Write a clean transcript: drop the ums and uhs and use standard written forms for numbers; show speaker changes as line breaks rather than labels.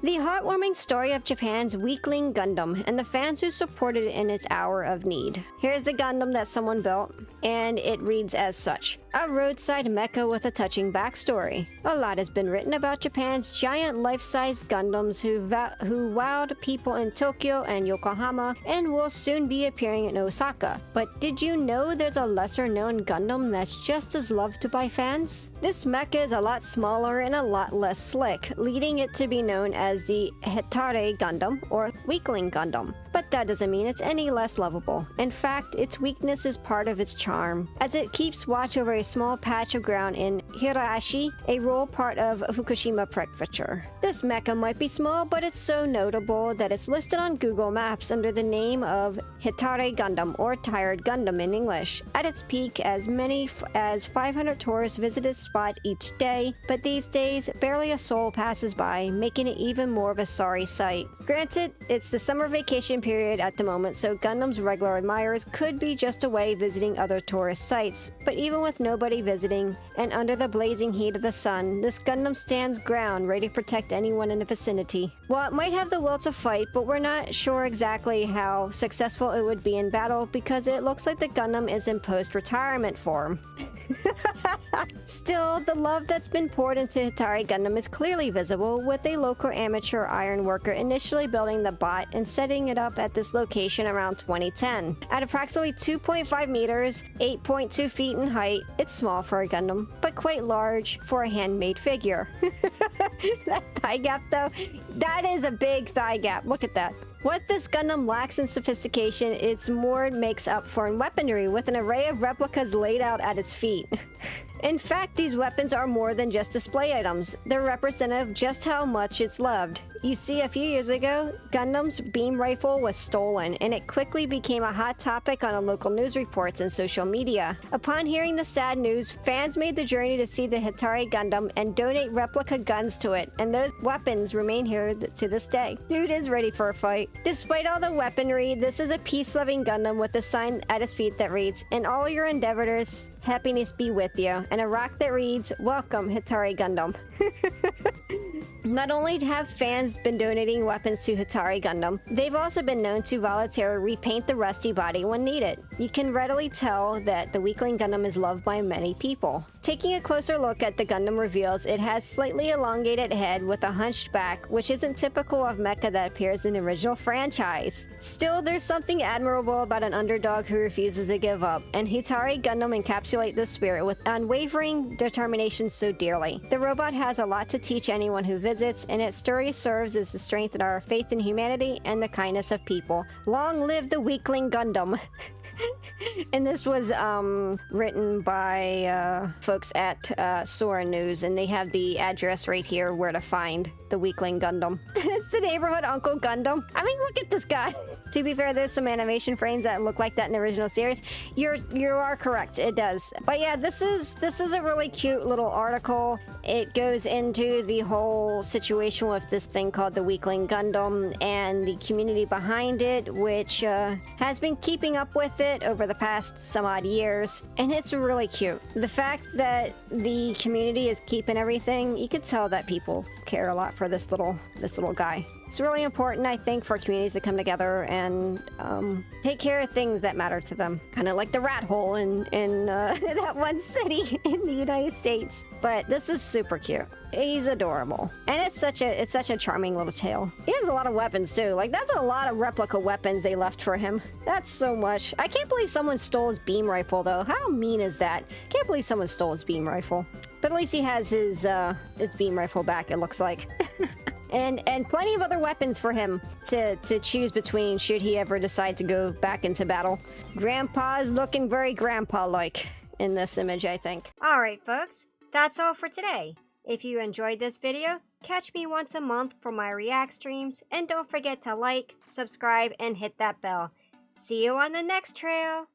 The heartwarming story of Japan's Weakling Gundam and the fans who supported it in its hour of need. Here's the Gundam that someone built, and it reads as such. A roadside mecha with a touching backstory. A lot has been written about Japan's giant life-size Gundams who wowed people in Tokyo and Yokohama and will soon be appearing in Osaka. But did you know there's a lesser-known Gundam that's just as loved by fans? This mecha is a lot smaller and a lot less slick, leading it to be known as the Hetare Gundam or Weakling Gundam. But that doesn't mean it's any less lovable. In fact, its weakness is part of its charm, as it keeps watch over a small patch of ground in Hirashi, a rural part of Fukushima Prefecture. This mecha might be small, but it's so notable that it's listed on Google Maps under the name of Hetare Gundam, or Tired Gundam in English. At its peak, as many as 500 tourists visit this spot each day, but these days, barely a soul passes by, making it even more of a sorry sight. Granted, it's the summer vacation period at the moment, so Gundam's regular admirers could be just away visiting other tourist sites, but even with nobody visiting, and under the blazing heat of the sun, this Gundam stands ground ready to protect anyone in the vicinity. Well, it might have the will to fight, but we're not sure exactly how successful it would be in battle because it looks like the Gundam is in post-retirement form. Still, the love that's been poured into Hetare Gundam is clearly visible, with a local amateur iron worker initially building the bot and setting it up at this location around 2010. At approximately 2.5 meters, 8.2 feet in height, it's small for a Gundam, but quite large for a handmade figure. That thigh gap though, that is a big thigh gap, look at that. What this Gundam lacks in sophistication, its more makes up for in weaponry, with an array of replicas laid out at its feet. In fact, these weapons are more than just display items. They're representative of just how much it's loved. You see, a few years ago, Gundam's beam rifle was stolen, and it quickly became a hot topic on local news reports and social media. Upon hearing the sad news, fans made the journey to see the Hetare Gundam and donate replica guns to it, and those weapons remain here to this day. Dude is ready for a fight. Despite all the weaponry, this is a peace-loving Gundam with a sign at its feet that reads, "In all your endeavors, happiness be with you," and a rock that reads, "Welcome, Hetare Gundam." Not only have fans been donating weapons to Hetare Gundam, they've also been known to voluntarily repaint the rusty body when needed. You can readily tell that the Weakling Gundam is loved by many people. Taking a closer look at the Gundam reveals it has slightly elongated head with a hunched back, which isn't typical of mecha that appears in the original franchise. Still, there's something admirable about an underdog who refuses to give up, and Hetare Gundam encapsulate this spirit with unwavering determination so dearly. The robot has a lot to teach anyone who visits, and its story serves as the strength in our faith in humanity and the kindness of people. Long live the Weakling Gundam! And this was written by folks at Sora News, and they have the address right here where to find the Weakling Gundam. It's the neighborhood Uncle Gundam. I mean, look at this guy. To be fair, there's some animation frames that look like that in the original series. You are correct, it does. But yeah, this is a really cute little article. It goes into the whole situation with this thing called the Weakling Gundam and the community behind it, which has been keeping up with it over the past some odd years, and it's really cute. The fact that the community is keeping everything, you could tell that people care a lot for this little guy. It's really important, I think, for communities to come together and take care of things that matter to them. Kind of like the rat hole in that one city in the United States. But this is super cute. He's adorable. And it's such a charming little tale. He has a lot of weapons too. Like, that's a lot of replica weapons they left for him. That's so much. I can't believe someone stole his beam rifle though. How mean is that? Can't believe someone stole his beam rifle. But at least he has his beam rifle back, it looks like. And plenty of other weapons for him to choose between should he ever decide to go back into battle. Grandpa's looking very grandpa-like in this image, I think. Alright folks, that's all for today. If you enjoyed this video, catch me once a month for my react streams, and don't forget to like, subscribe, and hit that bell. See you on the next trail!